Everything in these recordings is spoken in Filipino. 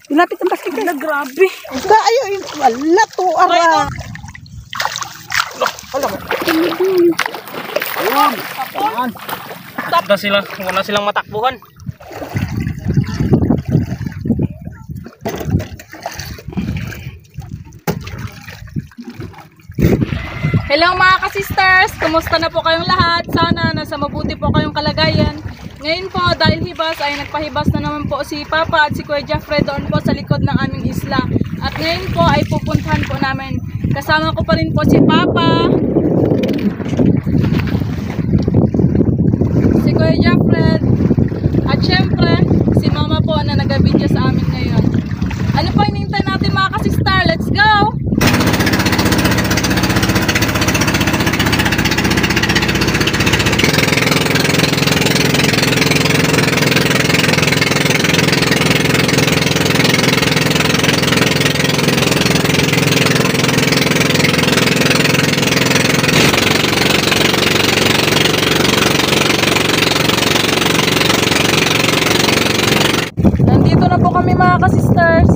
Ilapit ang basket. Wala, grabe. Ayo, wala to, ara. Alam mo. Ayun. Tap na sila. Wala silang matakbuhan. Hello mga ka-sisters! Kumusta na po kayong lahat? Sana nasa mabuti po kayong kalagayan. Ngayon po, dahil hibas ay nagpahibas na naman po si Papa at si Kuya Jeffrey doon po sa likod ng aming isla. At ngayon po ay pupuntahan po namin. Kasama ko pa rin po si Papa, si Kuya Jeffrey, at syempre si Mama po na nag-video sa amin ngayon. Ano po hinihintay natin mga ka-sister? Let's go! Nandito na po kami mga ka-sisters.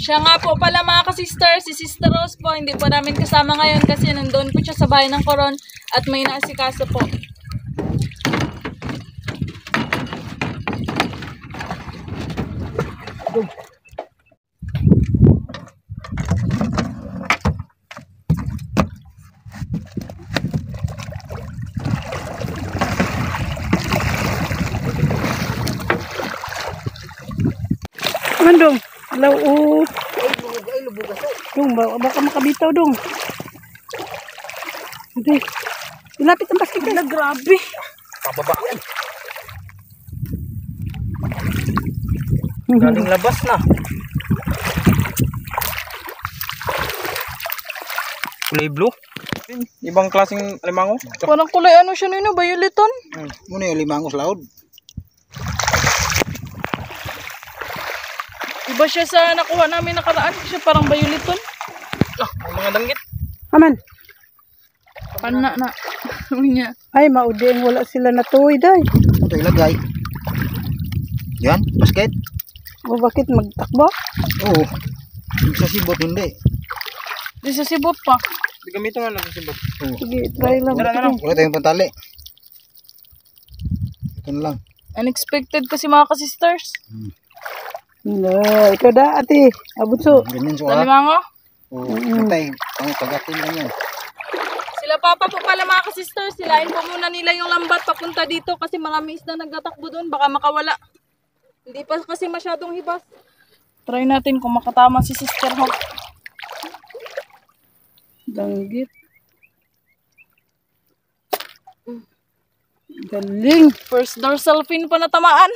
Siya nga po pala mga ka-sisters, si Sister Rose po, hindi po namin kasama ngayon kasi nandoon po siya sa bahay ng Coron at may naasikaso po. Mandong, alaw, Ay, lubog kasi. dong, baka makabitaw, dong. Hindi. Ilapit ang basket. Wala, grabe. Pababa yan. Galing labas na. Kulay blue. Ibang klaseng limango. Parang kulay ano siya nino, violeton? Muna yung limangos laod. Iba siya sa nakuha namin nakaraan, siya parang violeton. Ah, may mga danggit. Aman. Pana na. Niya. Ay, mauding wala sila natuloy, day. Ito ilagay. Yan, basket. O bakit magtakbo? Oo. Sa sibot hindi. Di sa sibot pa. Di gamito nga lang sibot. Oo. Sige, try lang. Wala tayong pantali. Ito na lang. Unexpected kasi mga ka-sisters. Wala, ikaw da, ate. Abunso. Ganyan so Dalimango. Oo. Antay. Ang pagatin lang yan. Sila Papa po pala mga ka-sisters. Silain po muna nila yung lambat papunta dito kasi marami isda nagtatakbo doon. Baka makawala. Hindi pa kasi masyadong hibas. Try natin kung makatama si Sister Hog. Danggit. Galing. First dorsal fin pa natamaan.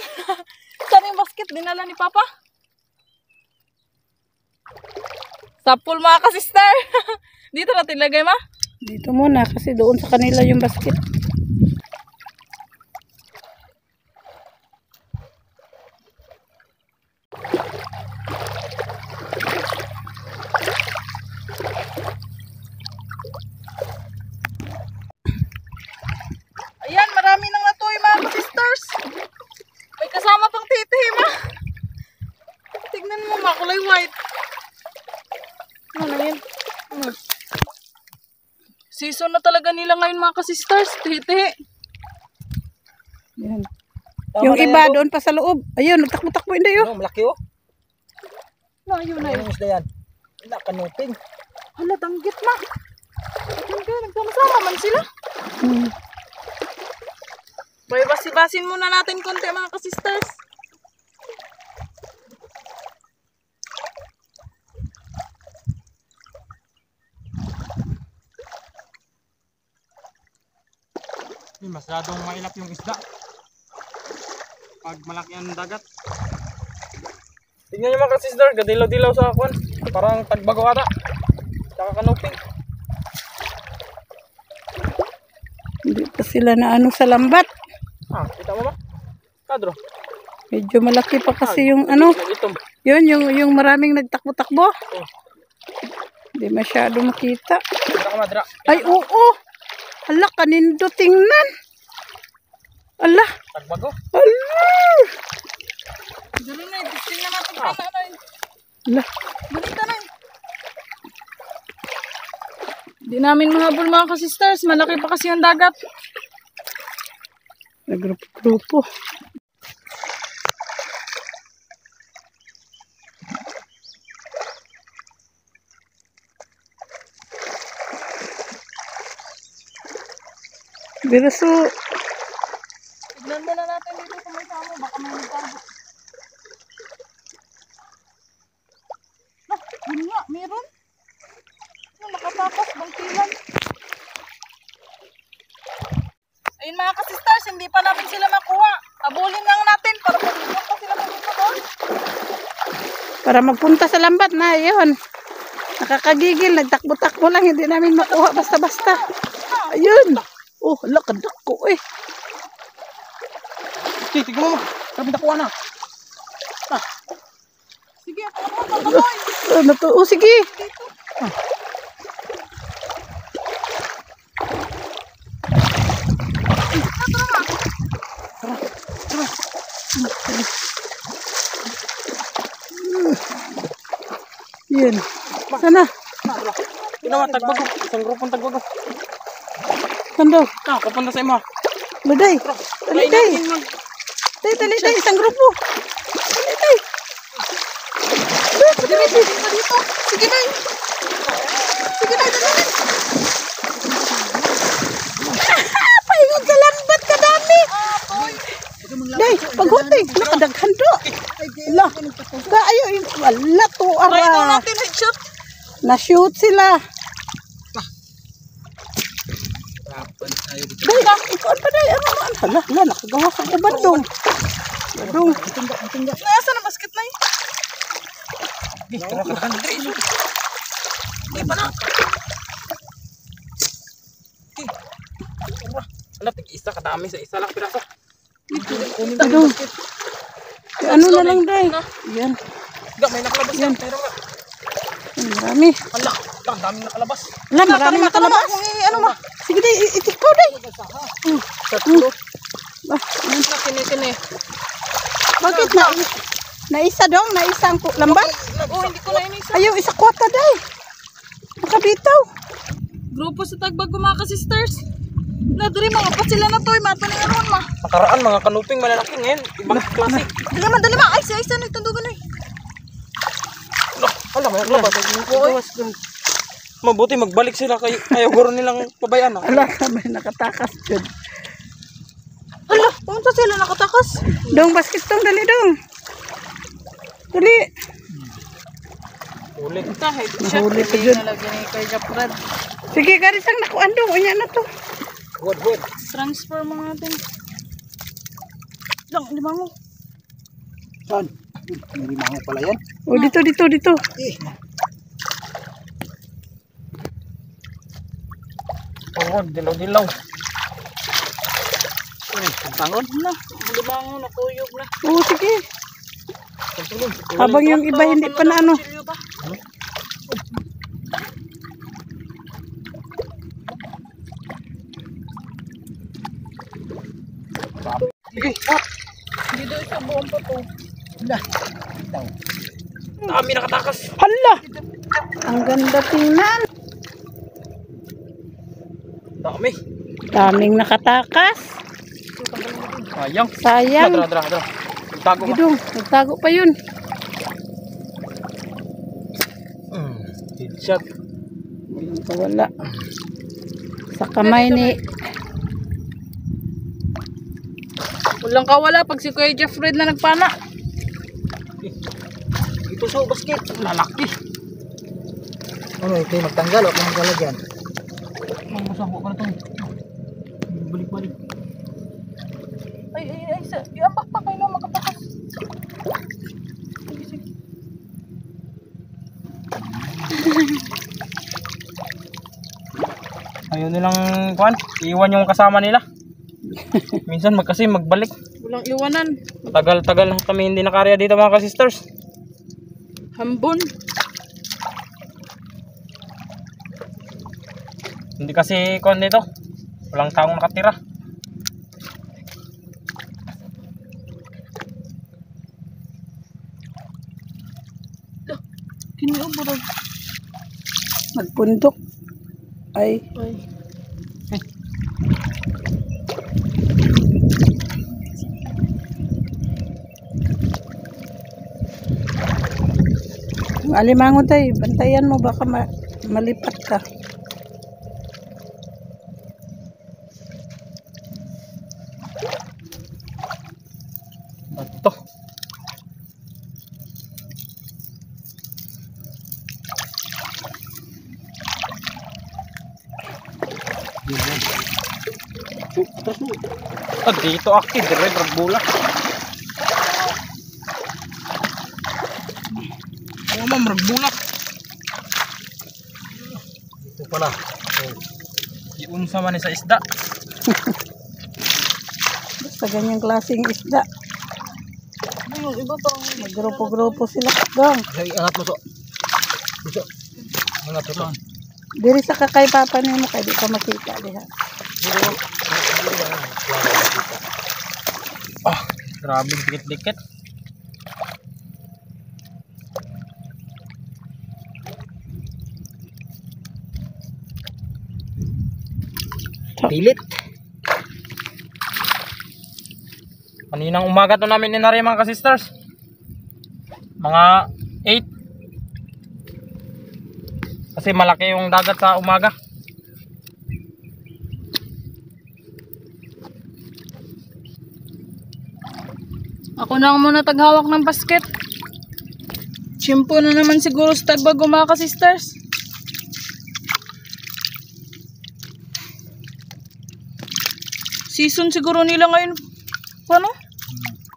Saan yung basket? Dinala ni Papa? Sa pool mga ka-sister. Dito natin lagay ma? Dito muna kasi doon sa kanila yung basket. Ayan, marami nang natuloy mga ka-sisters. May kasama pang titi ma. Tignan mo ma, kulay white. Ano na yun? Season na talaga nila ngayon mga ka-sisters. Titi. Yan. Yung iba doon pa sa loob. Ayun, nagtakbo-takbo hindi yun. Ano, malaki oh. No, yun na yun. Ano isda yan? Wala kanuping. Hala, danggit ma. Tignan kayo, nagsama-sama man sila. Basi-basin muna natin konti mga ka-sisters. Masyadong mailap yung isda. Pag malaki ang dagat. Tingnan nyo mga ka-sister, gadilaw-dilaw sa kwan. Parang tagbago ata. Tsaka kanuping. Hindi pa sila na ano sa lambat. Ah, kita mo ba? Kadro. Medyo malaki pa kasi yung ano, Nagitom. Yun, yung maraming nagtakbo-takbo. Hindi masyado makita. Dira ka madra. Ay, oo. Ala, kanindo tingnan. Ala. Tagbago. Ala. Dali na, testing na natin pa na. Ala. Balita na. Di namin mahabol mga ka-sisters. Malaki pa kasi ang dagat. Nagrupo-grupo. Biraso. Tignan muna natin dito sa may samo. Baka may nagtago. Yun nga, meron. Nakatakas, bangkilan. Ayun mga ka-sisters, hindi pa namin sila makuha. Abulin lang natin para pag-ibig pa sila dito doon. Para magpunta sa lambat na, yun. Nakakagigil, nagtakbo-takbo lang, hindi namin makuha basta-basta. Ayun. Oh, hala, kadako eh. Okay, tignan mo. Sabi nakuha na. Sige, pakaboy. Ano to? Oh, sige. Yan. Sana. Ginawa, tagbago. Isang grupong tagbago. Sando. Kapunta sa ima. Luday. Dali, day. Dali, day. Isang grupo. Dali, day. Dito. Sige na. Sige na, dali. Paingon sa lambat ka dami. Day, paghuti. Nakadaghan do. Wala. Kaayo. Wala to. Try daw Ara. natin headshot. Na-shoot sila. Day, ikaw pa day. Ano man? Hala, nakagawa sa uban dong. Dong. Nasa na basket na yun? Di pa na. Ala, tig-isa kadami sa isa lang piraso. Dong. Ano na lang day. Yan. Ga, may nakalabas yan. Pero nga. Marami. Ala, ang daming nakalabas. Wala, marami nakalabas. Ano ma? Sige day, itikaw day. Tatlo. Kini. Bakit na? Naisa dong, naisa ang lambat. Oh, hindi ko na inisa. Ayaw, isa kwata day. Makabitaw. Grupo sa Tagbago mga ka-sisters. Nadiri mga pa sila na to. Mato na nga ma. Nakaraan, mga kanuping malalaki ngayon. Ibang klase. Dali ma. Ay, siya isa nagtandugan na eh. Ala, may nakalabas. Mabuti magbalik sila kay ayaw guro nilang pabayaan. Ala, may nakatakas dyan. Hala, pumunta sila nakatakas. Dong, basket dong, dali dong. Dali. Ulit. Kahit Nahuli pa dyan. nalagyan ni Kuya Jafred. Sige, garis ang nakuan dong. Unya na to. Wood. Transfer mo natin. Lang, di ba mo? Saan? May limango pala yan. O, dito. Oo, dilaw-dilaw. Tangon? Na, di ba mo natuyog na? Oo, sige. Habang yung iba hindi pa na ano. Sige, Dito sa buong pa to. dami nakatakas. Hala! Ang ganda tingnan. Dami. Daming nakatakas. Sayang. Sayang. Dra. Tago mo. Gidong, nagtago pa yun. Headshot. Walang kawala. Sa kamay ni... Walang kawala pag si Kuya Jeffred na nagpana. Ito sa basket. Lalaki. Ano, ito yung magtanggal o kung maglalagyan. Masabo ka na ito. Balik-balik. Ay, iambak pa kayo na magkatakas. Ayaw nilang kuhan. Iwan yung kasama nila. Minsan magbalik. Walang iwanan. Tagal-tagal na kami hindi nakarya dito mga ka-sisters. Hambon. Hindi kasi kon dito. Walang taong nakatira. Kiniuburag. Nagpundok. Ay, alimango tayo. Bantayan mo baka malipat ka. Ito. Dito akid, dire bola. Oh, ma'am, ragbulak. Ito pala. Iunsa man ni sa isda. Basta ganyang klaseng isda. Yung iba pang Magrupo-grupo sila. Dong, Ay, angat mo so. Iso. Angat mo so. diri sa kakay papa nimo kay di ka makita diha. Ah, grabe dikit-dikit. Pilit. Kaninang umaga to namin inari mga ka-sisters. Mga 8. Kasi malaki yung dagat sa umaga. Ako na ang muna taghawak ng basket. Tiyempo na naman siguro sa tagbago mga ka-sisters. Season siguro nila ngayon. Ano?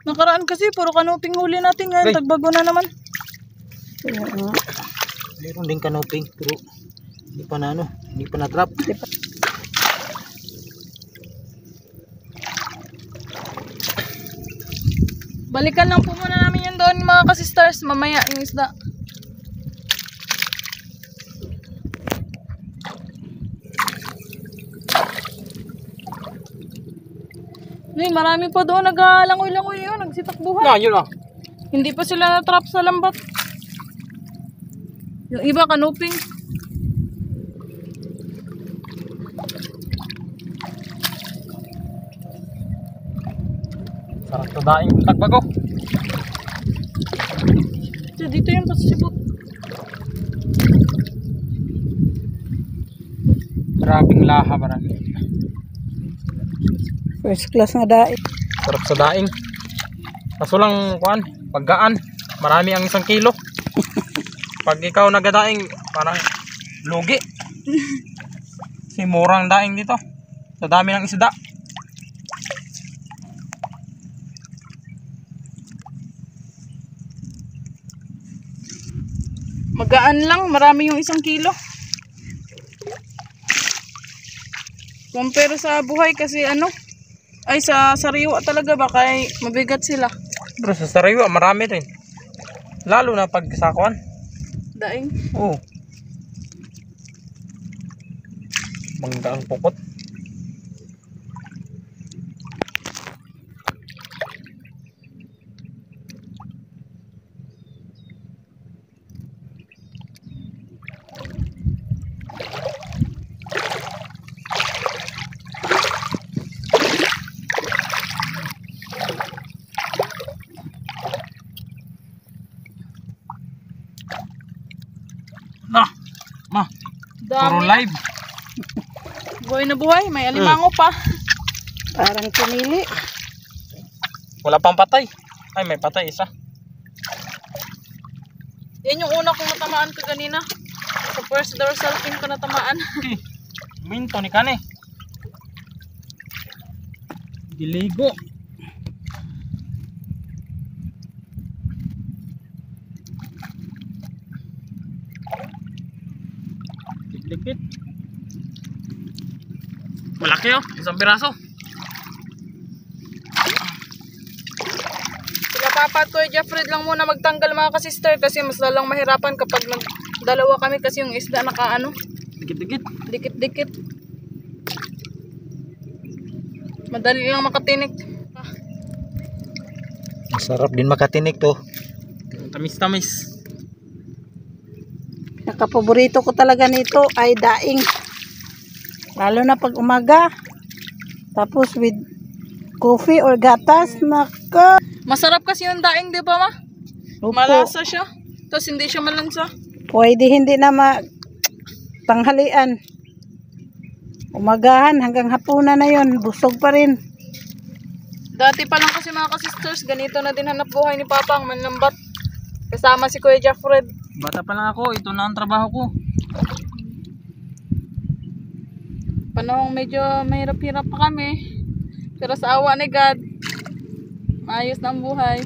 Nakaraan kasi puro kanuping huli natin ngayon. Hey. Tagbago na naman. Kaya nga. Meron din kanoping pero hindi pa na ano, hindi pa na-trap. Balikan lang po muna namin yun doon mga ka-sisters. Mamaya yung isda. Ay, marami pa doon nag-langoy-langoy yun. Nagsitakbuhan. Na, yun ah. Hindi pa sila na-trap sa lambat. Yung iba kanuping. Sarap to daing tagbago. Dito yung pasipot. Grabing laha marami. First class nga dai. Sarap sa daing. Kaso lang kuan, paggaan, marami ang 1 kilo. Pag ikaw nagadaing, parang lugi. Si murang daing dito. Sa dami ng isda. Magaan lang, marami yung 1 kilo. Compare sa buhay kasi ano, ay sa sariwa talaga baka ay mabigat sila. Pero sa sariwa, marami rin. Lalo na pag sa kuan. Daing. Oo. Mangga ang pukot. Na, ma, puro Dami. live. Buhay na buhay, may alimango pa. Parang pinili. Wala pang patay. Ay, may patay isa. Yan yung una kong natamaan ko kanina. Sa first dorsal fin ko natamaan. Minto ni kane. Giligo. Dikit. Malaki oh, 1 piraso. Sila pa Papa at Kuya Jeffred lang muna magtanggal mga ka-sister kasi mas lalang mahirapan kapag dalawa kami kasi yung isda nakaano, Dikit-dikit. dikit-dikit. Madali lang makatinik. Masarap din makatinik to. Tamis-tamis. Nakapaborito ko talaga nito ay daing. Lalo na pag umaga. Tapos with coffee or gatas. Naka. Masarap kasi yung daing, di ba ma? Opo. Malasa siya. Tapos hindi siya malansa. Pwede hindi na tanghalian. Umagahan hanggang hapunan na yon, busog pa rin. Dati pa lang kasi mga ka-sisters, ganito na din hanap buhay ni Papa ang manlambat. Kasama si Kuya Jeffred. Bata pa lang ako, ito na ang trabaho ko. Panahong medyo mahirap-hirap pa kami. Pero sa awa ni God, maayos na ang buhay.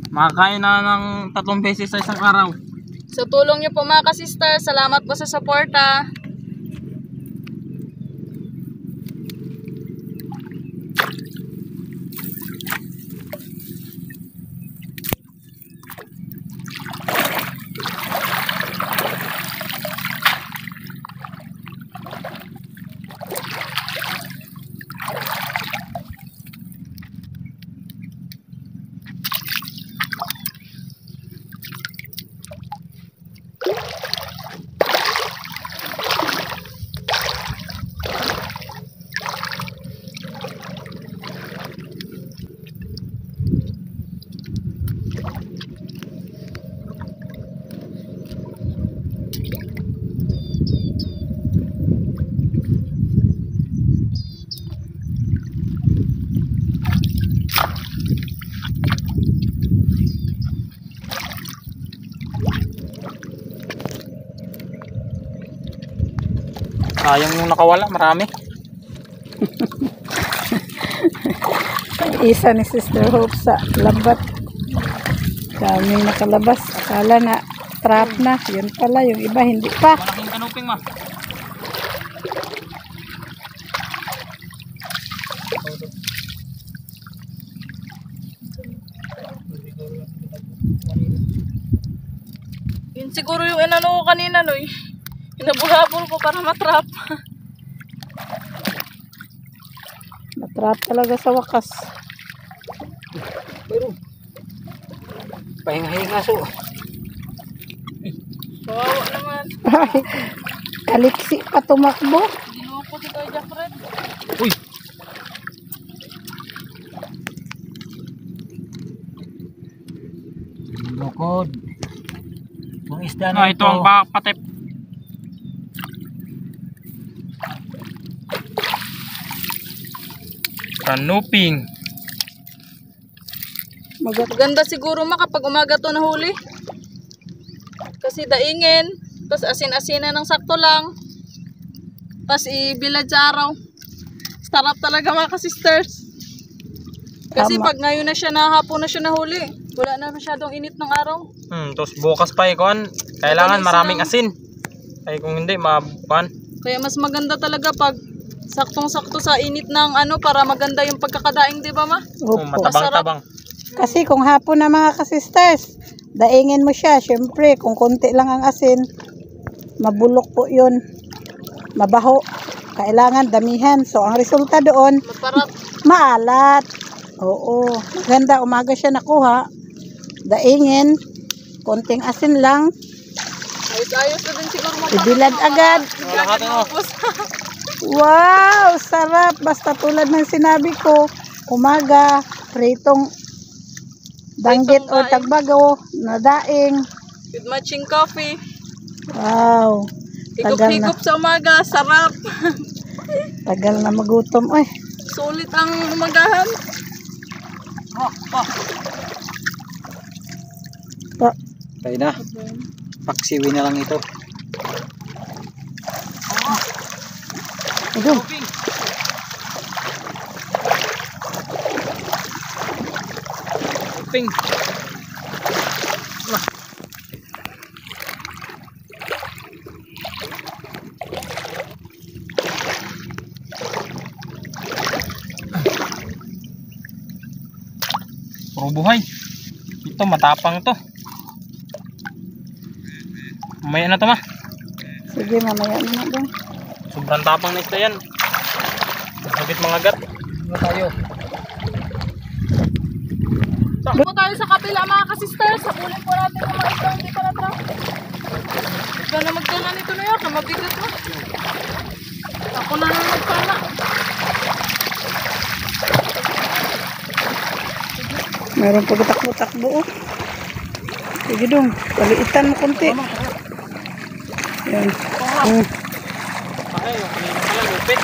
Makakain na ng 3 beses sa isang araw. Sa tulong niyo po mga ka-sisters, salamat po sa suporta. Sayang yung nakawala, marami. Isa ni Sister Hope sa lambat. Daming nakalabas. Akala na trap na. Yun pala, yung iba hindi pa. Malaking kanuping ma. Yun siguro yung inano ko kanina, no? Inabuhabol ko para matrap. Natrap talaga sa wakas. Pero pahinga-hinga so. Kawawa naman. Ay, kaliksi pa tumakbo. Ginuko si Kuya Jeffred. Uy! Bukod. Yung isda na Ito ang patip. Kanuping. Maganda siguro ma kapag umaga to nahuli. Kasi daingin, tapos asin-asinan ng sakto lang. Tapos ibilad sa araw. Sarap talaga mga ka-sisters. Kasi Tama. pag ngayon na siya nahapon na siya nahuli, wala na masyadong init ng araw. Tapos bukas pa ikuan. Kailangan Madalis maraming lang. asin. Ay kung hindi, mabukan. Kaya mas maganda talaga pag saktong-sakto sa init ng ano para maganda yung pagkakadaing, di ba ma? Opo. Matabang-tabang. Kasi kung hapon na mga kasisters, daingin mo siya. Siyempre, kung konti lang ang asin, mabulok po yun. Mabaho. Kailangan damihan. So, ang resulta doon, Maparap. maalat. Oo. Maganda, umaga siya nakuha. Daingin. Konting asin lang. Ayos-ayos na din siguro maparap. Ibilad agad. Bigla Lahat, na ano? naubos. Wow! Sarap. Basta tulad ng sinabi ko, umaga, pritong danggit o daing. tagbago na daing. With matching coffee. Wow. Tagal na. Higop-higop sa umaga. Sarap. Tagal na magutom. Ay, Sulit ang umagahan. Tayo na. Paksiwi na lang ito. ito. Ping. Puro buhay. Ito matapang to. Mamaya na to ma. Sige, mamaya na dong. Sobrang tapang na isda yan. Hagit mga gat. Ano tayo? Takbo tayo sa kapila mga ka-sisters. Habulin po natin yung mga isda hindi pa na-trap. Ikaw na magdala nito na yun. Mabigat na. Ako na lang magpala. Meron pa takbo-takbo oh. Sige dong, paliitan mo konti. Yan. Ay, yung kanina pala lupit.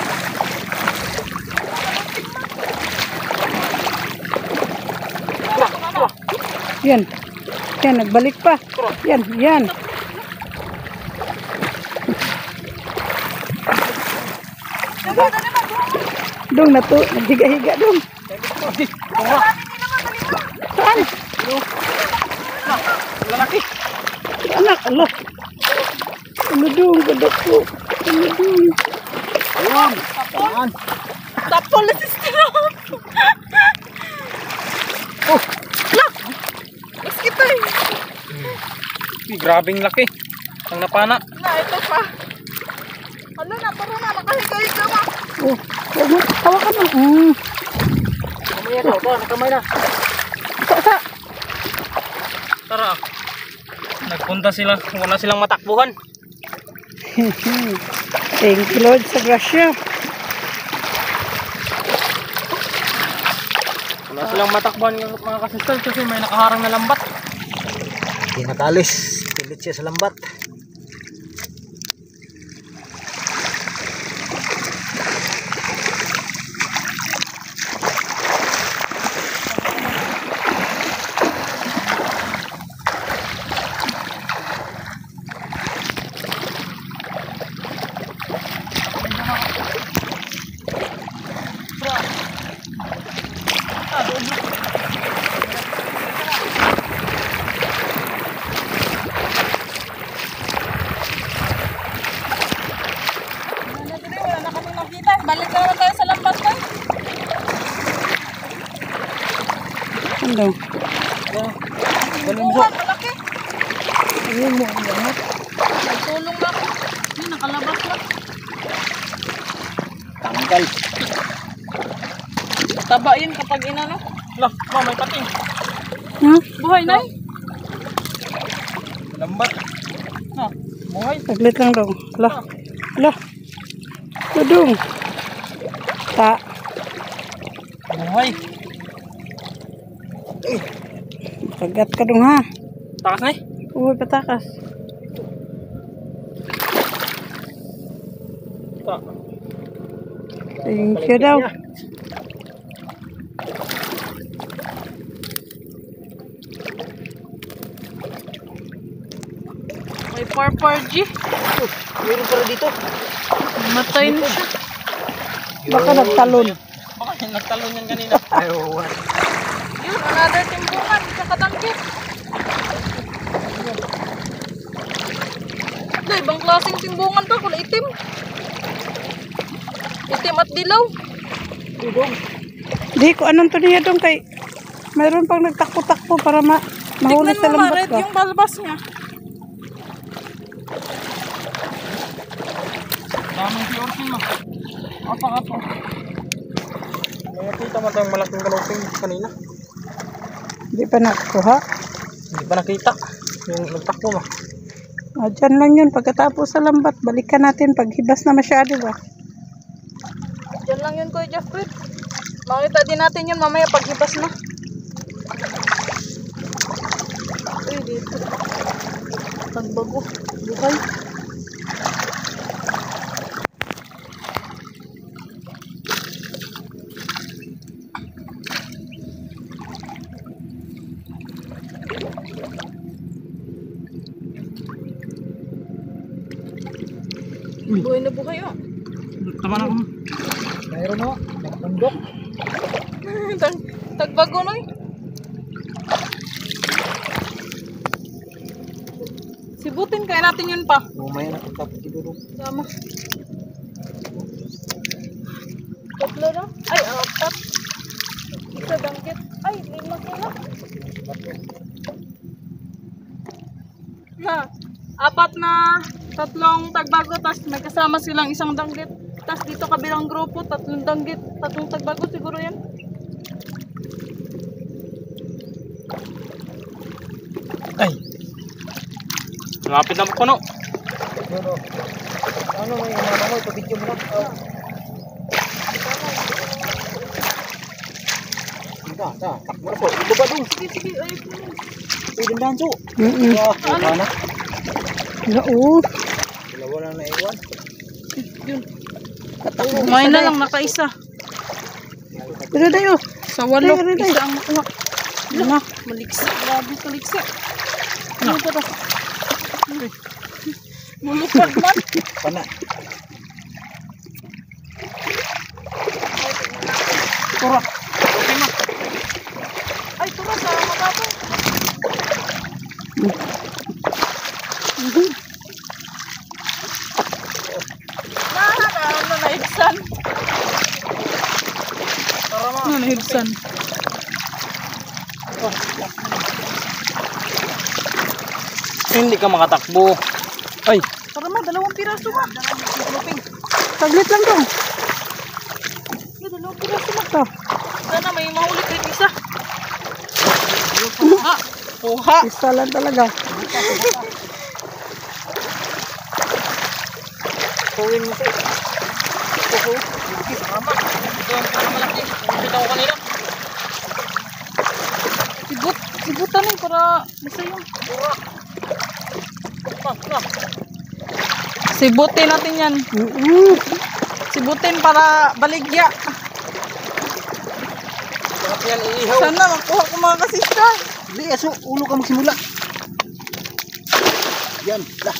Yan. Yan, nagbalik pa. Yan, yan. Dong, naghiga-higa dong. Saan? Lalaki. Anak, Allah. Ano dong, gadok po. Ano dong. Ayun. Saan? Tapol na sister. Oh, Mas kita eh. grabing laki. Ang napana. Na, ito pa. Ano na, tara na. Nakahiga-higa ma. Oh, huwag mo, hawakan mo. Kamay na to. Nakamay na. Sa. Tara. Nagpunta sila. Wala silang matakbuhan. Thank you Lord sa grasya. Wala silang matakbuhan yung mga kasistal kasi may nakaharang na lambat. Hindi nakalis. Pilit siya sa lambat. Wala na kami makita. Balik na naman tayo sa lambat na. Ano? Buwan, malaki. Ayun mo. Ang lambat. Nagtulong na ako. Hindi, nakalabas na. Tanggal. Taba yun kapag inano. Lah, may pating. Ha? Buhay na eh. Lambat. Ah, buhay. Saglit lang dong. Lah. Lah. Dong. Ta. Buhay. Kagat ka dong ha. Takas na eh. Uy, patakas. Ta. Thank you daw. May 4-4G. Meron pala dito. Matay na siya. Baka nagtalon. Baka nagtalon yan kanina. Ayun. Yun, another timbungan. Tsaka tangkit. Ito, ibang klaseng timbungan to. Kulay itim. Itim at dilaw. Di ko anong to niya dong kay mayroon pang nagtakbo-takbo para mahuli Tignan sa mo, lambat Maret, ka. yung balbas niya. Daming piorsin mo. Apa. May nakita mo tayong malaking galoping kanina. Di pa nakuha. Hindi pa nakita. Yung nagtakbo mo. Dyan lang yun. Pagkatapos sa lambat, balikan natin paghibas na masyado ba. Diyan lang yun, Kuya Jeffrey. Makita din natin yun mamaya paghibas na. Uy, dito. Pagbago. Buhay. Buhay na buhay, oh. Tama na ako. Mayroon mo. Nagpundok. Tagbago na eh. Sibutin kaya natin yun pa. Umaya na tapos siguro. Sama. Tatlo na? Ay, apat. Isa danggit. Ay, lima sila. Na, apat na tatlong tagbago, tas may kasama silang isang danggit. Tas dito kabilang grupo, tatlong danggit, tatlong tagbago siguro yan. Ay. Malapit na po puno. Yun o. Ano may umama mo? Ipabidyo mo lang. Takbo na po. Ibaba doon. Sige, sige, ay, Pwede dahan so. Ano? Oo. Dalawa lang na iwan. kumain na lang, nakaisa. Pero tayo. Sa walo, Ay, ay, ay. isa ang nakuha. Ano? Maliksa, grabe kaliksa. Ano ba ito? Mulupad man. Pana. Tura. Okay na. Ay, tura, sa matapos. Ano, naibsan. Ano, naibsan. Hindi ka makatakbo. Ay. Para ma, 2 piraso ma. Saglit lang to. May 2 piraso ma. Ito. Sana may mahulit rin isa. Kuha. Kuha. Isa lang talaga. Kuhin mo siya. Tama. Ito ang pinakamalaki. Nakita ko kanina. Sibutan eh, para masaya. Sibutin natin yan. Sibutin para baligya. Sarap yan iihaw. Sana makuha ko mga kasista. Hindi, aso. Ulo ka magsimula. Yan. Lah.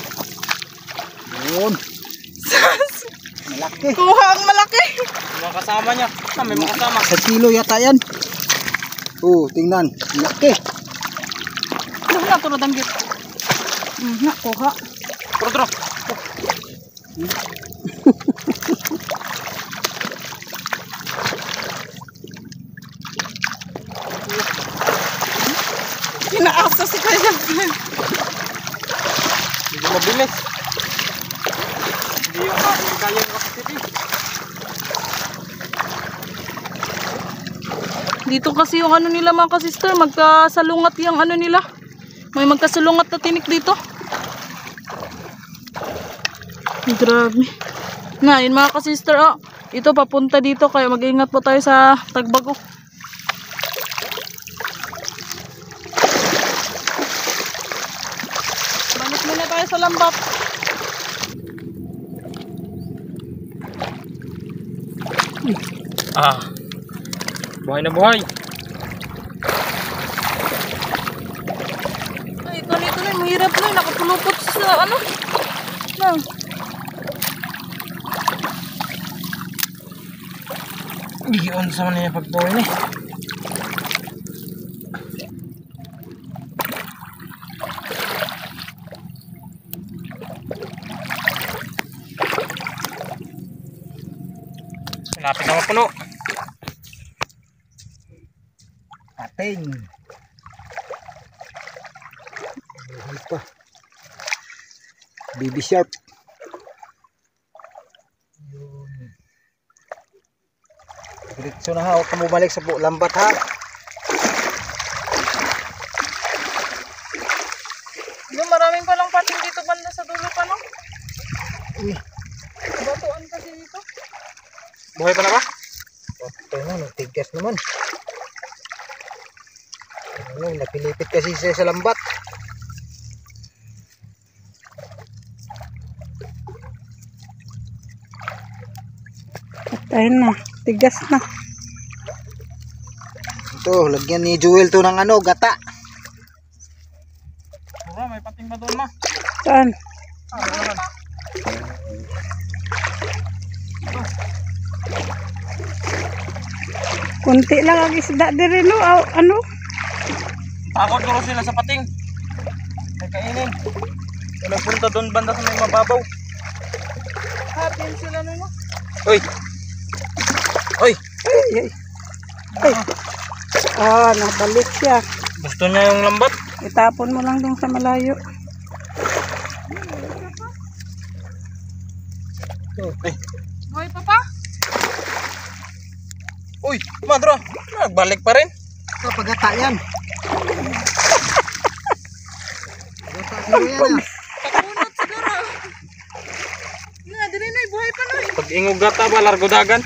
Yun. Malaki. Kuha ang malaki. Mga kasama niya. May mga kasama. 1 kilo yata yan. Oh, tingnan. Malaki. Ano na ito na danggit? Kuha. Turo. Inaasa si Kaya. Hindi mabilis. Hindi yung kaya yung kapatid. Dito kasi yung ano nila mga kasister, magkasalungat yung ano nila. May magkasalungat na tinik dito. Grabe. Ngayon mga kasister, ito papunta dito kaya mag-ingat po tayo sa tagbago. Balik muna tayo sa lambat. Buhay na buhay. Ay, ganito na, mahirap na, nakapulupot sa ano. Na. Giyon sa man niya pagbuhay ni. Malapit na mapuno. Ating. Buhay pa. Baby shark. Yun. Diretso na ha. Huwag ka bumalik sa lambat ha. Yung maraming palang pating dito banda sa dulo pa, no? Uy. Batuan kasi dito. Buhay pa na ba? Patay na. Nagtigas naman. Ano, napilipit kasi siya sa lambat. Ayun na. Tigas na. Ito, lagyan ni Jewel to ng ano, gata. May pating ba doon ma? Saan? Kunti lang ang isda din no. Ano? Takot ko sila sa pating. May kainin. Kung nagpunta doon banda sa may mababaw. Hatin sila nun, no? Uy! Uy! Ay. Nabalik siya. Gusto niya yung lambat? Itapon mo lang dun sa malayo. Ay. Buhay pa pa? Uy, madro. Nagbalik pa rin. Pagata yan. Pagata siguro yan ah. Pakunot siguro. Nga, dili na, buhay pa na. Pag ingog gata ba, largo dagan.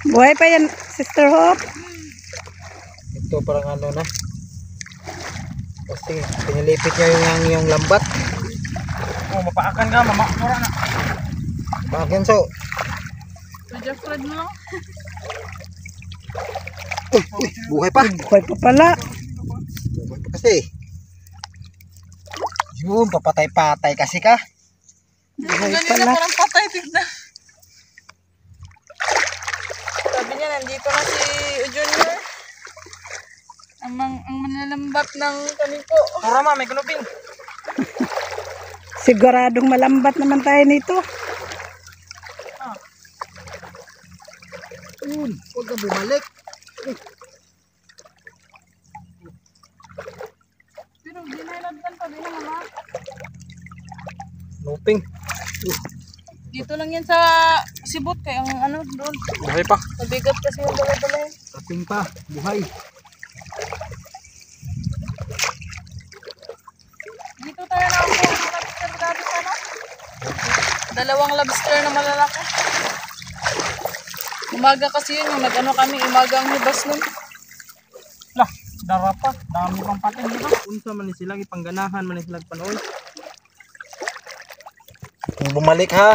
Buhay pa yan, Sister Hope. Ito parang ano na. Kasi pinilipit niya yung lambat. Oh, mapaakan ka, mamakura na. Bakit so? Kuya Fred mo lang. Uy, buhay pa. Buhay pa pala. Buhay pa kasi. Yun, papatay-patay kasi ka. Buhay Ganyan pala. na parang patay, tignan. Sabi niya, nandito na si Junior. Ang manalambat ng kami po. Tura ma, may kunuping. Siguradong malambat naman tayo nito. Yun, huwag kang bumalik. Pero ginayladgan pa din naman. Nuping. Dito lang yan sa Sibot kay ang ano doon. Buhay pa. Mabigat kasi yung dala-dala yun. Kaping pa, buhay. Dito tayo na ako ng lobster dati ano? Dalawang lobster na malalaki. Umaga kasi yun, yung nag-ano kami, umaga ang hibas nun. Lah, dara pa. Dami pang pating dito. Unsa man ni sila ipangganahan man ni sila panoy. Kung bumalik ha.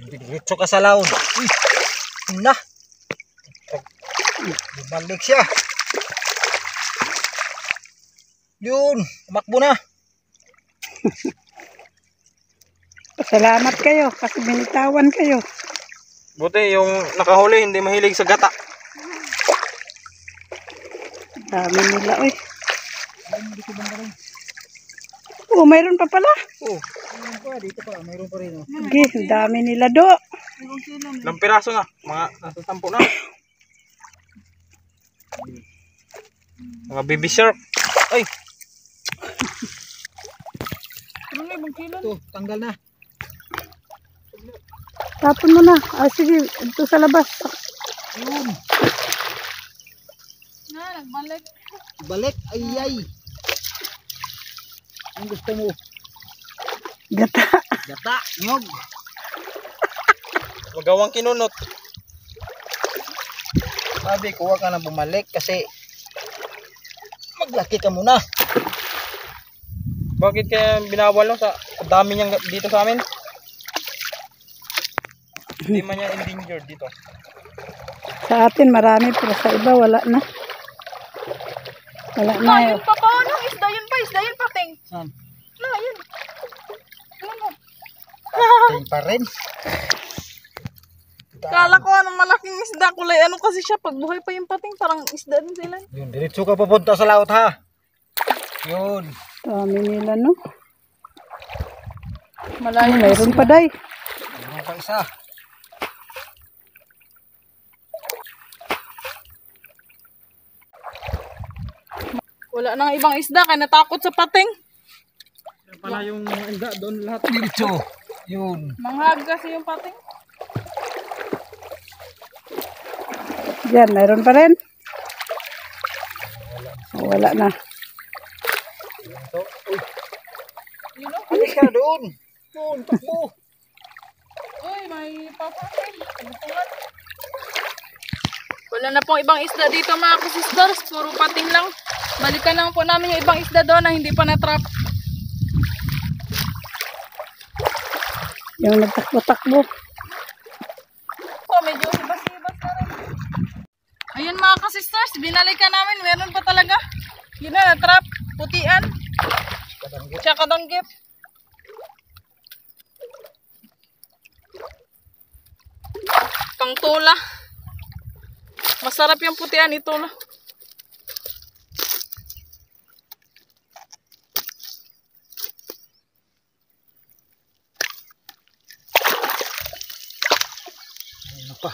Diretso ka sa laon. Uy, na. Bumalik siya. Yun, tumakbo na. Salamat kayo kasi binitawan kayo. Buti yung nakahuli hindi mahilig sa gata. Dami nila, oy. Oh, mayroon pa pala. Oh, mayroon pa, dito pa, mayroon pa rin. Oh. Sige, ang dami nila do. Ilang piraso na? Mga nasa 10 na. Mga baby shark. Ay, Ano nga ibang kilo? Ito, tanggal na. Tapon mo na. Ah, sige, ito sa labas. Yun, Na, nagbalik. balik, ay. Ang gusto mo? Gata. Gata, nyog. magawang kinunot. Sabi ko, huwag ka na bumalik kasi maglaki ka muna. Bakit kaya binawal no? Sa dami niyang dito sa amin? Hindi man niya endangered dito. Sa atin marami pero sa iba wala na. Wala na yun. Yun pa pa, ano? Isda yun pa, ting. Saan? Na, yun. Yun o. Tingin pa rin. Kala ko anong malaking isda, kulay ano kasi siya, pag buhay pa yung pating, parang isda din sila. Yun, diretso ka pupunta sa laut ha. Yun. Dami nila, no? Malayo. Mayroon pa, day. Mayroon pa isa. Wala nang ibang isda, kaya natakot sa pating. Kaya pala yung mga isda doon lahat. Diretso. Yun. Manghag kasi yung pating. Diyan, mayroon pa rin. Oh, wala na. Yun o. Alis ka doon. Doon, takbo. Uy, may papating. Kabutungan. Wala na pong ibang isda dito mga kusisters. Puro pating lang. Balikan lang po namin yung ibang isda doon na hindi pa na-trap. Yung nagtakbo-takbo. Oh, medyo hibas-hibas na rin. Ayun mga kasisters, binalikan namin. Meron pa talaga. Yun na, na-trap. Putian. Tsaka danggip. Pang tula. Masarap yung putian ito na. Ano pa?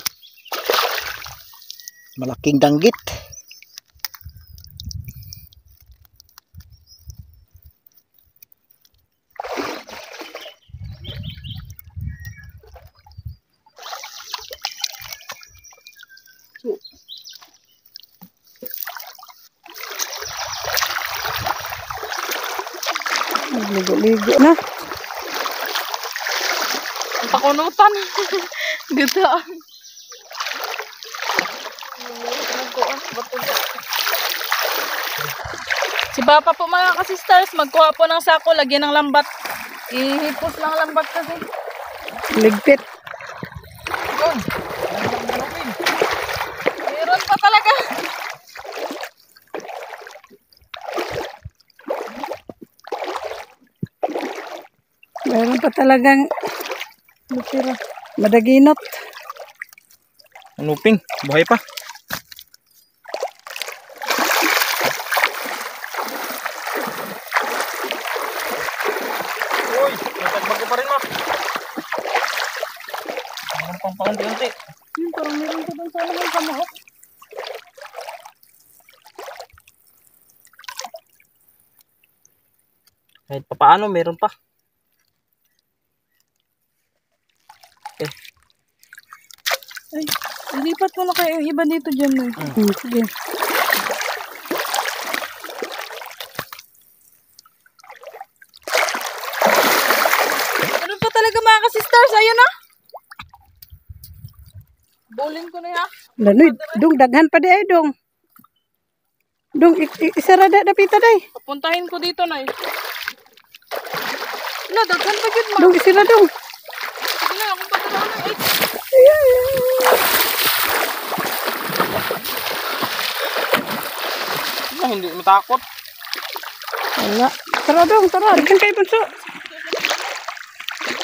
Malaking danggit. Ligo-ligo na. Ang pakunutan. Gudaan. Si Papa po mga ka-sisters, magkuha po ng sako, lagyan ng lambat. Ihipos ng lambat kasi. Ligpit. Yun. Meron pa talaga. Meron pa talagang madaginot. Ang luping, buhay pa. Uy, natagbago pa rin ma. Ang pang paunti-unti. Parang meron pa dun sa naman sa mahok. Kahit papaano, meron pa. Ay, ilipat mo na kayo yung iba dito dyan. Sige. Ano pa talaga mga ka-sisters? Ayun na. Bowling ko na ya. Lanoy, dong daghan pa di ay dong. Dong isarada dapita day. Papuntahin ko dito na eh. Wala, daghan pa yun ma. Dong isira dong. Sige na, akong pagkakaroon ng 8. Ano, hindi matakot. Wala. Tara dong, tara. Daghan kayo bunso.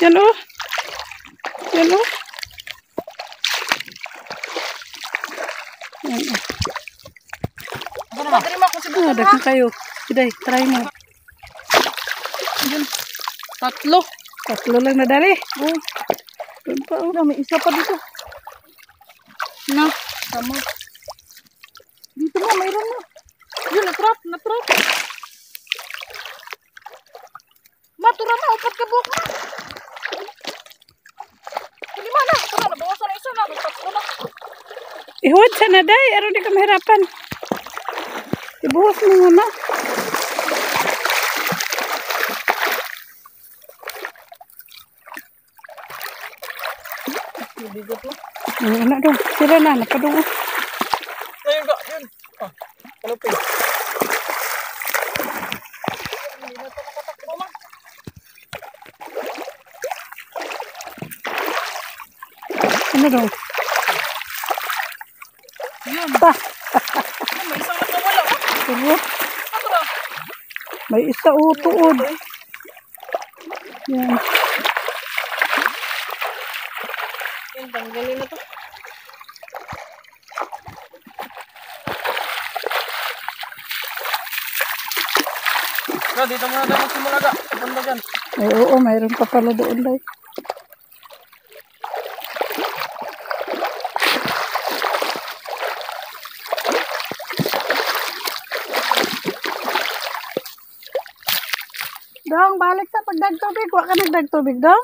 Yan oh. Yan oh. Yan oh. Patrima ko si Buto. Daghan kayo. Siday, try mo. Yun. Tatlo. Tatlo lang na dali. Oh. Doon pa oh. May isa pa dito. Na, tama. Dito mo, mayroon na. Yun, natrap. Matura na, upat ka buhok na. Lima na. Tara, nabawasan na isa na. Tatlo na. Ihod sa na day. Aron di ka mahirapan. Ibuhos mo muna. Bigot na. Ano dong? Sira na. Napadung. Ayun ka, yun. Ah, kaluping. Hindi na ito nakatakbo ma. Ano dong? Yun. Pa. May isang nakawala. Turot. Ano ba? May isa utuod. Yan. Yan, tanggalin na to. No, dito muna tayo magsimula ka. Punta dyan. Ay, oo, mayroon pa pala doon day. Dong, balik sa pagdagtubig. Wa ka nagdagtubig, dong?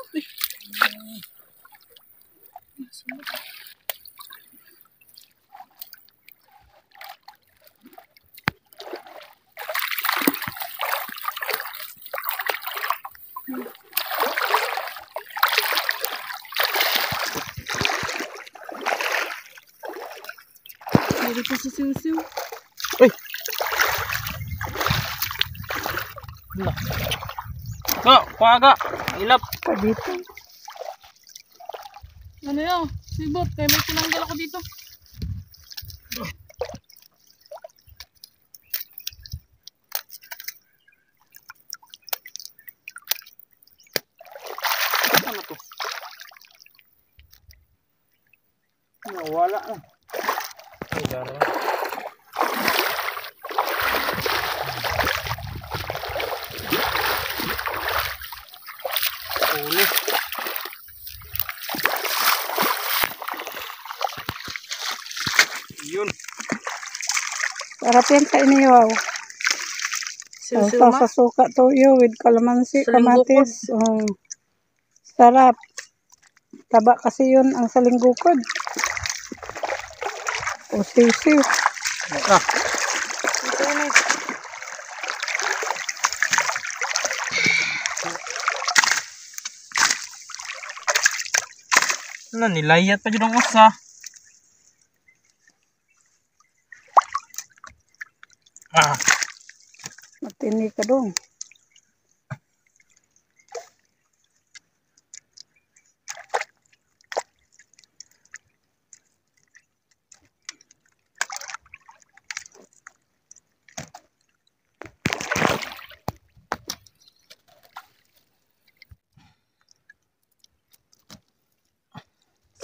Pwede pa si Siu-Siu. Uy! Go, kuha ka. Ilap. Pa dito. Ano yun? Sibot, kaya may tinanggal ako dito. Ano to? Nawala na. Ay, dara. Uli. Yun. Sarap yan kainin, wow. Siu-Siu Sausaw ma. sa suka toyo with calamansi, kamatis. Sarap. Taba kasi yun ang salinggukod. O siw-siw. Ah, Ito yun eh. Nilayat pa dyan ang usa. Matini ka dong.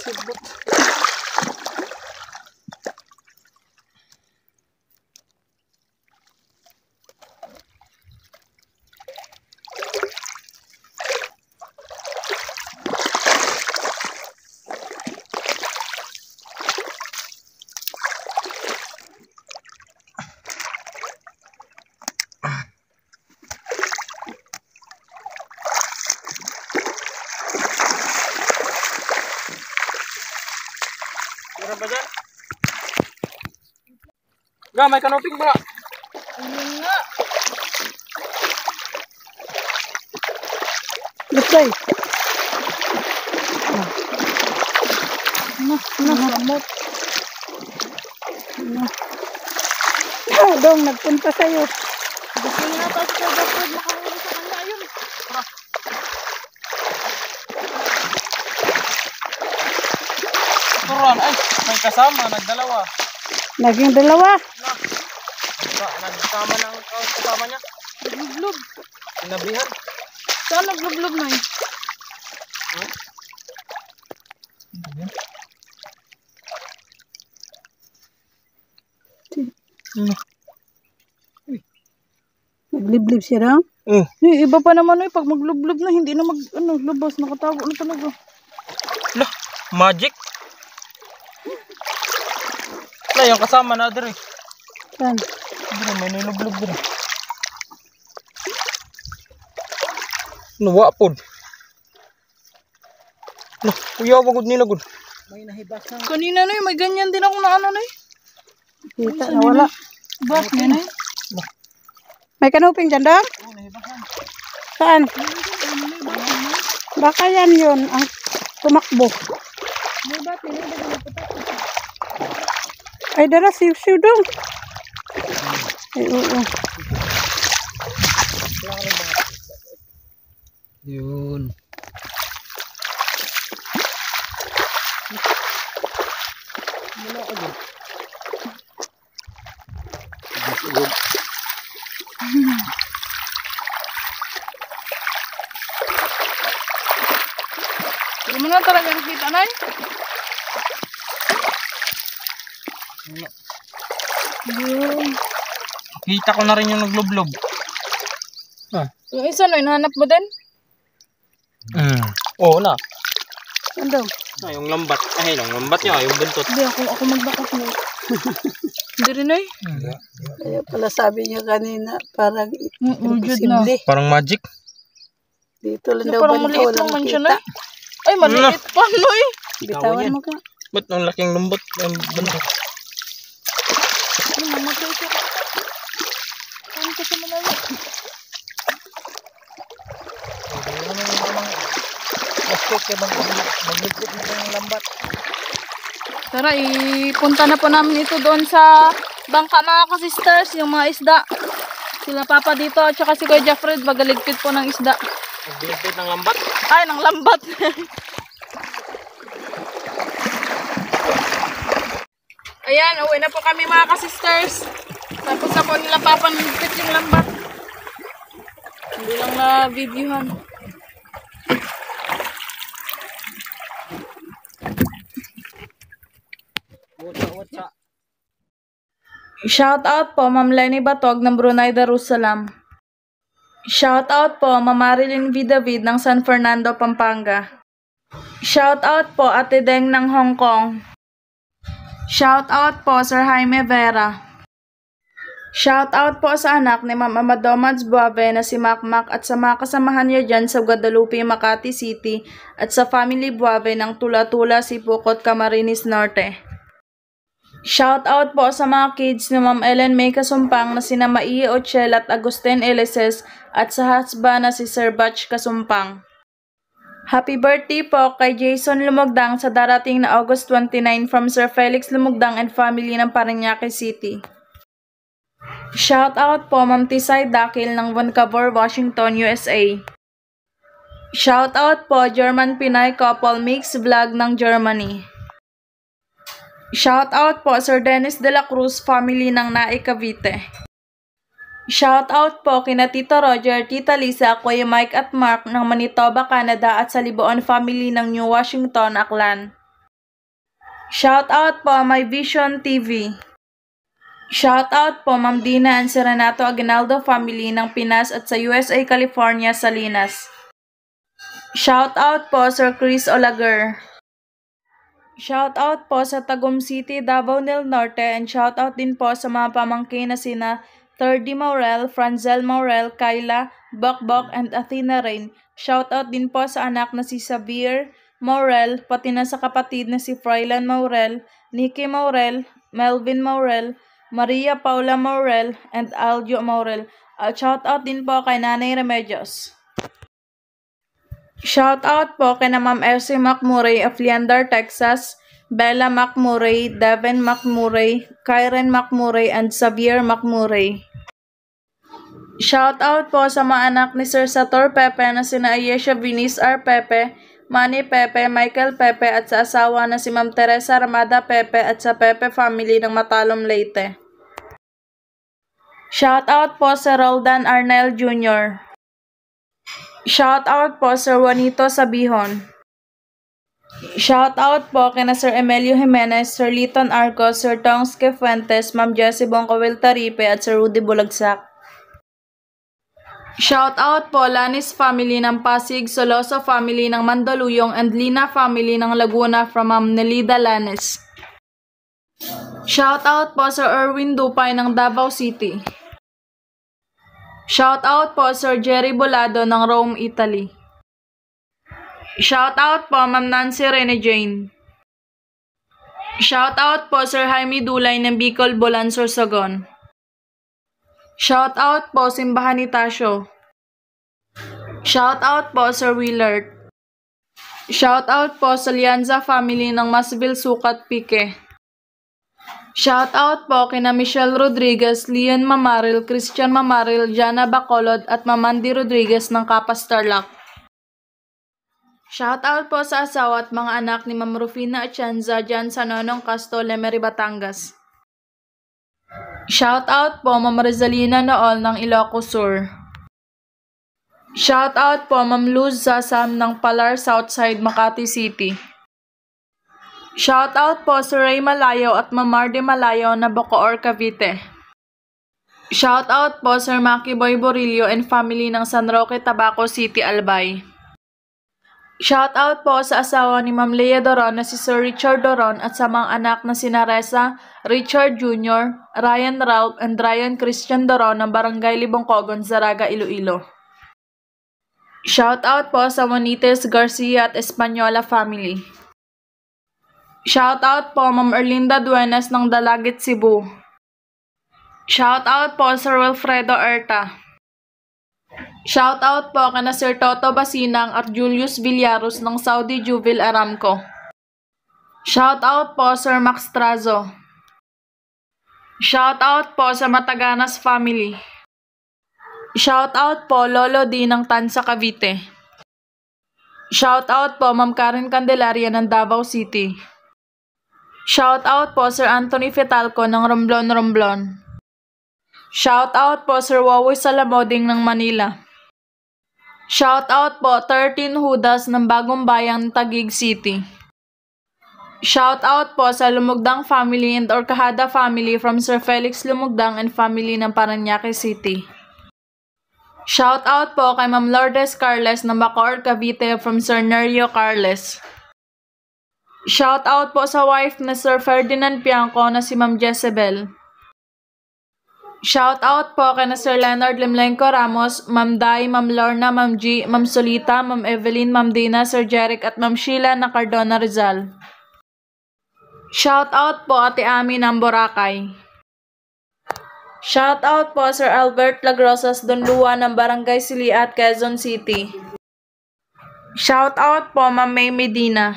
Sibot. Meron ba dyan? Ga, may kanoping ba? Ayun nga. Lutay. Samot. Dong, nagpunta sa'yo. Gusto niya na tayo sa Jeffred makahuli sa kanya. Ayun. Turan, ay, may kasama, nagdalawa. Naging dalawa. Nagsama ng kasama niya. Naglublob. Sinabihan. Saan naglublob na yun? Nagliblib siya raw. Iba pa naman pag maglublob na, hindi na lubos, nakatago na talaga. Lah, magic. Lah, yung kasama na diri. Saan? Diri, may nilublob diri. Nuwa pod. Lah, kuya wagod nila gud. May nahibasan. Kanina na may ganyan din ako na ano na Kita na wala. Ba't yan May kanuping dyan, Dong? Saan? Baka yan yun, ang tumakbo. May ba't yan Ay, dara, siw-siw, Dong. Ay, oo. Yun. Hindi mo na talaga nakita na Yun. Kita ko na rin yung naglublob. Yung isa no, hinahanap mo din? Oo na. Saan, Dong? Yung lambat. Ay, yung lambat niya, yung buntot. Hindi, ako magbakas mo. Hindi rin Kaya pala sabi niya kanina, parang Jud na. imposible. Parang magic. Dito lang daw Parang ba maliit walang naman siya kita? na Ay, maliit pa no Bitawan mo ka. Ba't ang laking lumbot? Yung buntot. Ay, mamatay siya. Ano ka sa malayo? Basket ka bang maglipit mo yung lambat. Tara, ipunta na po namin ito doon sa bangka mga ka-sisters, yung mga isda. Sila Papa dito at saka si Kuya Jeffred, magaligpit po ng isda. Nagbilipit ng lambat. Ay, ng lambat. Ayan, uwi na po kami mga ka-sisters. Tapos na po nila Papa nagligpit yung lambat. Hindi lang na videohan. Shout out po Ma'am Lenny Batog ng Brunei Darussalam. Shout out po Ma'am Marilyn V. David ng San Fernando, Pampanga. Shout out po Ate Deng ng Hong Kong. Shout out po Sir Jaime Vera. Shout out po sa anak ni Ma'am Amadomads Buave na si Makmak at sa mga kasamahan niya dyan sa Guadalupe, Makati City at sa family Buave ng Tula-Tula, Sipukot, Camarines Norte. Shout out po sa mga kids ni Ma'am Ellen May Kasumpang na sina Maie Ochel at Agustin Elises at sa husband na si Sir Batch Kasumpang. Happy birthday po kay Jason Lumugdang sa darating na August 29 from Sir Felix Lumugdang and family ng Parañaque City. Shout out po Ma'am Tisay Dakil ng Vancouver, Washington, USA. Shout out po German-Pinay couple mix vlog ng Germany. Shout out po Sir Dennis de la Cruz family ng Nae Cavite. Shout out po kina Tito Roger, Tita Lisa, Kuya Mike at Mark ng Manitoba, Canada at sa Liboon family ng New Washington, Aklan. Shout out po My Vision TV. Shout out po Ma'am Dina and Sir Renato Aguinaldo family ng Pinas at sa USA, California, Salinas. Shout out po Sir Chris Olager. Shout out po sa Tagum City, Davao del Norte and shout out din po sa mga pamangkin na sina Thirdy Maurel, Franzel Maurel, Kyla, Bokbok, and Athena Rain. Shoutout din po sa anak na si Xavier Maurel, pati na sa kapatid na si Froilan Maurel, Nikki Maurel, Melvin Maurel, Maria Paula Maurel, and Aljo Maurel. At shoutout din po kay Nanay Remedios. Shoutout po kay na Ma'am Elsie McMurray of Leander, Texas, Bella McMurray, Devin McMurray, Kyren McMurray, and Xavier McMurray. Shoutout po sa mga anak ni Sir Sator Pepe na sina Ayesha Vinice R. Pepe, Manny Pepe, Michael Pepe at sa asawa na si Ma'am Teresa Ramada Pepe at sa Pepe family ng Matalom, Leyte. Shoutout po sa Roldan Arnel Jr. Shoutout po Sir Juanito Sabihon. Shoutout po kina Sir Emilio Jimenez, Sir Liton Arcos, Sir Tongske Fuentes, Ma'am Jessie Bongkawil Taripe at Sir Rudy Bulagsak. Shoutout po Lanis family ng Pasig, Soloso family ng Mandaluyong, and Lina family ng Laguna from Ma'am Nelida Lanes. Shoutout po Sir Erwin Dupay ng Davao City. Shoutout po Sir Jerry Bolado ng Rome, Italy. Shoutout po Ma'am Nancy Rene Jane. Shoutout po Sir Jaime Dulay ng Bicol, Bolan, Sorsogon. Shoutout po Simbahan ni Tasyo. Shoutout po Sir Willard. Shoutout po sa Lianza family ng Masville, Sukat, Pique. Shoutout po kina Michelle Rodriguez, Leon Mamaril, Christian Mamaril, Jana Bacolod at Mamandi Rodriguez ng Kapas Tarlac. Shoutout po sa asawa at mga anak ni Ma'am Rufina Atienza dyan sa Nonong Casto, Lemery, Batangas. Shoutout po Ma'am Rizalina Nool ng Ilocos Sur. Shoutout po Ma'am Luz Zasam ng Palar, Southside, Makati City. Shoutout po Sir Ray Malayo at Ma'am Marde Malayo na Bacoor, Cavite. Shoutout po Sir Maki Boy Borillo and family ng San Roque, Tabaco City, Albay. Shoutout po sa asawa ni Ma'am Lea Doron na si Sir Richard Doron at sa mga anak na sina Reza, Richard Jr., Ryan Ralph, and Ryan Christian Doron ng Barangay Libongkogon, Zaraga, Iloilo. Shoutout po sa Monites Garcia at Española family. Shoutout po Ma'am Erlinda Duenas ng Dalagit, Cebu. Shoutout po Sir Wilfredo Erta. Shoutout po kana Sir Toto Basinang at Julius Villaros ng Saudi Juvil Aramco. Shoutout po Sir Max Trazo. Shoutout po sa Mataganas family. Shoutout po Lolo D ng Tansa, Cavite. Shoutout po Ma'am Karen Candelaria ng Davao City. Shoutout po Sir Anthony Fetalco ng Romblon, Romblon. Shoutout po Sir Wawoy Salamoding ng Manila. Shoutout po 13 Hudas ng Bagong Bayang, Taguig City. Shoutout po sa Lumugdang family and Orcajada family from Sir Felix Lumugdang and family ng Parañaque City. Shoutout po kay Ma'am Lourdes Carles ng Bacoor, Cavite from Sir Nerio Carles. Shoutout po sa wife na Sir Ferdinand Pianco na si Ma'am Jezebel. Shoutout po kay na Sir Leonard Limlenco Ramos, Ma'am Dai, Ma'am Lorna, Ma'am G, Ma'am Solita, Ma'am Evelyn, Ma'am Dina, Sir Jeric at Ma'am Sheila na Cardona, Rizal. Shoutout po Ate Ami ng Boracay. Shoutout po Sir Albert Lagrosas Don Lua ng Barangay Siliat, Quezon City. Shout out po Ma'am May Medina.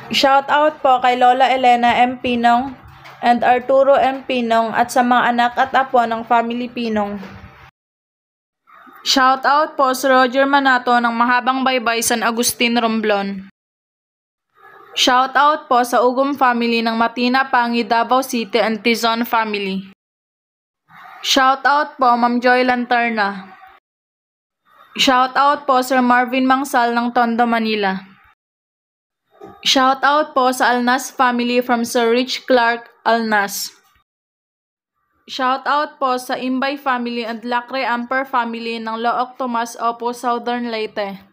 Shout out po kay Lola Elena M. Pinong and Arturo M. Pinong at sa mga anak at apo ng family Pinong. Shout out po sa Roger Manato ng Mahabang Baybay San Agustin Romblon. Shout out po sa Ugom family ng Matina Pangi Davao City and Tizon family. Shout out po Ma'am Joy Lanterna. Shout out po Sir Marvin Mangsal ng Tondo, Manila. Shout out po sa Alnas family from Sir Rich Clark, Alnas. Shout out po sa Imbay family and Lacre Amper family ng Look Tomas, Opo, Southern Leyte.